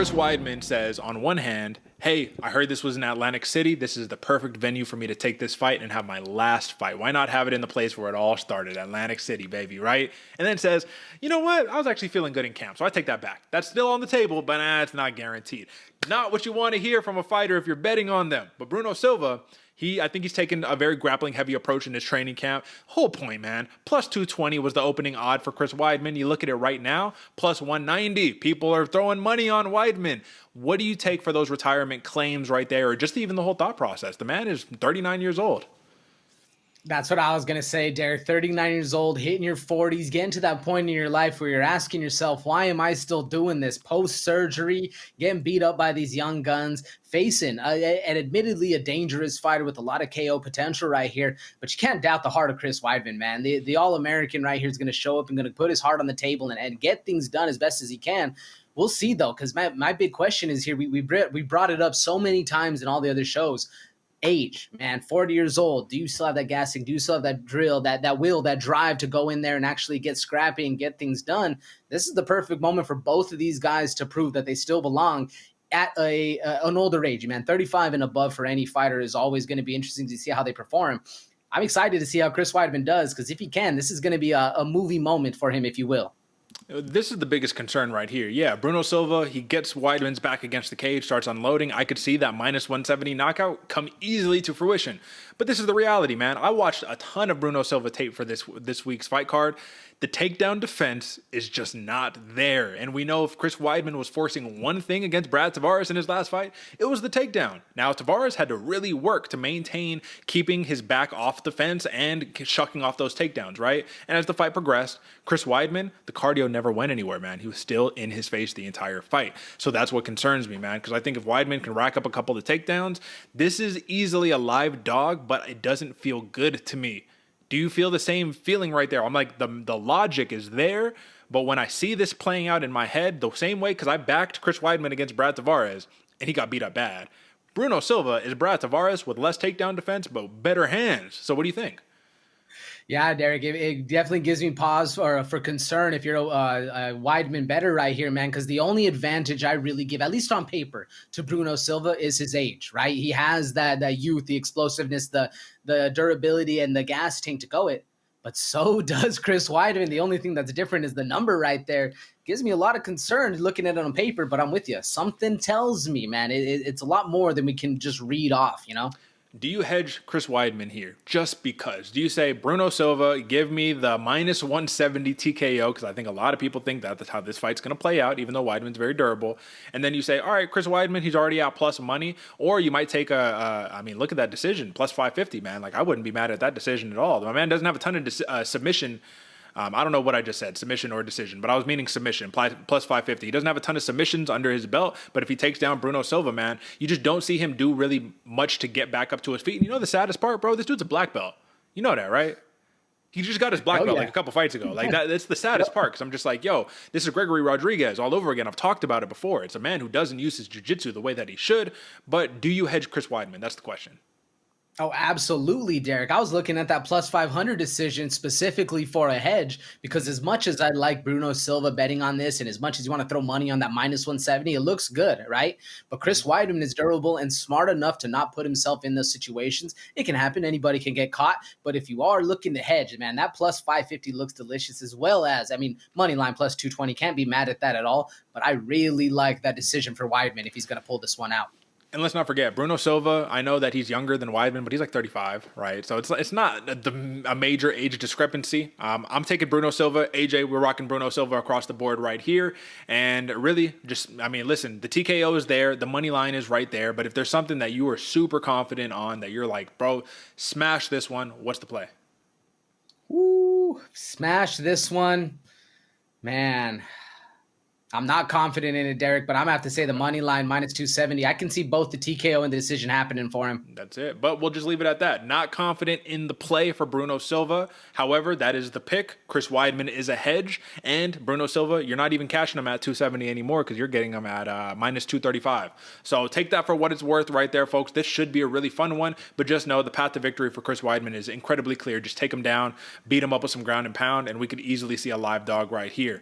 Chris Weidman says, on one hand, hey, I heard this was in Atlantic City. This is the perfect venue for me to take this fight and have my last fight. Why not have it in the place where it all started, Atlantic City, baby, right? And then says, you know what? I was actually feeling good in camp, so I take that back. That's still on the table, but it's not guaranteed. Not what you want to hear from a fighter if you're betting on them. But Bruno Silva, I think he's taken a very grappling heavy approach in his training camp. Whole point, man. Plus 220 was the opening odd for Chris Weidman. You look at it right now, plus 190. People are throwing money on Weidman. What do you take for those retirement claims right there, or just even the whole thought process? The man is 39 years old. That's what I was going to say, Derek. 39 years old, hitting your 40s, getting to that point in your life where you're asking yourself, why am I still doing this? Post-surgery, getting beat up by these young guns, facing an admittedly a dangerous fighter with a lot of KO potential right here. But you can't doubt the heart of Chris Weidman, man. The All-American right here is going to show up and going to put his heart on the table and get things done as best as he can. We'll see, though, because my big question is here. We brought it up so many times in all the other shows. Age, man, 40 years old. Do you still have that gassing? Do you still have that drill, that will, that drive to go in there and actually get scrappy and get things done? This is the perfect moment for both of these guys to prove that they still belong at an older age, man. 35 and above for any fighter is always going to be interesting to see how they perform. I'm excited to see how Chris Weidman does, because if he can, this is going to be a movie moment for him, if you will. This is the biggest concern right here. Yeah, Bruno Silva, he gets Weidman's back against the cage, starts unloading. I could see that minus 170 knockout come easily to fruition. But this is the reality, man. I watched a ton of Bruno Silva tape for this week's fight card. The takedown defense is just not there. And we know if Chris Weidman was forcing one thing against Brad Tavares in his last fight, it was the takedown. Now, Tavares had to really work to maintain keeping his back off the fence and shucking off those takedowns, right? And as the fight progressed, Chris Weidman, the cardio never went anywhere, man. He was still in his face the entire fight. So that's what concerns me, man, because I think if Weidman can rack up a couple of takedowns, this is easily a live dog, but it doesn't feel good to me. Do you feel the same feeling right there? I'm like, the logic is there, but when I see this playing out in my head the same way, because I backed Chris Weidman against Brad Tavares, and he got beat up bad. Bruno Silva is Brad Tavares with less takedown defense, but better hands. So what do you think? Yeah, Derek, it definitely gives me pause for concern if you're a Weidman better right here, man, because the only advantage I really give, at least on paper, to Bruno Silva is his age, right? He has that youth, the explosiveness, the durability, and the gas tank to go it. But so does Chris Weidman. The only thing that's different is the number right there. Gives me a lot of concern looking at it on paper, but I'm with you. Something tells me, man, it's a lot more than we can just read off, you know? Do you hedge Chris Weidman here just because? Do you say, Bruno Silva, give me the minus 170 TKO, because I think a lot of people think that's how this fight's going to play out, even though Weidman's very durable. And then you say, all right, Chris Weidman, he's already out plus money. Or you might take look at that decision, plus 550, man. Like, I wouldn't be mad at that decision at all. My man doesn't have a ton of submission. I don't know what I just said, submission or decision, but I was meaning submission, plus 550. He doesn't have a ton of submissions under his belt, but if he takes down Bruno Silva, man, you just don't see him do really much to get back up to his feet. And you know the saddest part, bro? This dude's a black belt. You know that, right? He just got his black belt like a couple fights ago. Like that's the saddest part, because I'm just like, yo, this is Gregory Rodriguez all over again. I've talked about it before. It's a man who doesn't use his jiu-jitsu the way that he should, but do you hedge Chris Weidman? That's the question. Oh, absolutely, Derek. I was looking at that plus 500 decision specifically for a hedge, because as much as I like Bruno Silva betting on this, and as much as you want to throw money on that minus 170, it looks good, right? But Chris Weidman is durable and smart enough to not put himself in those situations. It can happen. Anybody can get caught. But if you are looking to hedge, man, that plus 550 looks delicious, as well as, money line plus 220. Can't be mad at that at all. But I really like that decision for Weidman if he's going to pull this one out. And let's not forget, Bruno Silva, I know that he's younger than Weidman, but he's like 35, right? So it's not a major age discrepancy. I'm taking Bruno Silva. AJ, we're rocking Bruno Silva across the board right here. And really, listen, the TKO is there. The money line is right there. But if there's something that you are super confident on, that you're like, bro, smash this one, what's the play? Ooh, smash this one. Man, I'm not confident in it, Derek, but I'm going to have to say the money line minus 270. I can see both the TKO and the decision happening for him. That's it. But we'll just leave it at that. Not confident in the play for Bruno Silva. However, that is the pick. Chris Weidman is a hedge. And Bruno Silva, you're not even cashing him at 270 anymore, because you're getting him at minus 235. So take that for what it's worth right there, folks. This should be a really fun one. But just know the path to victory for Chris Weidman is incredibly clear. Just take him down, beat him up with some ground and pound, and we could easily see a live dog right here.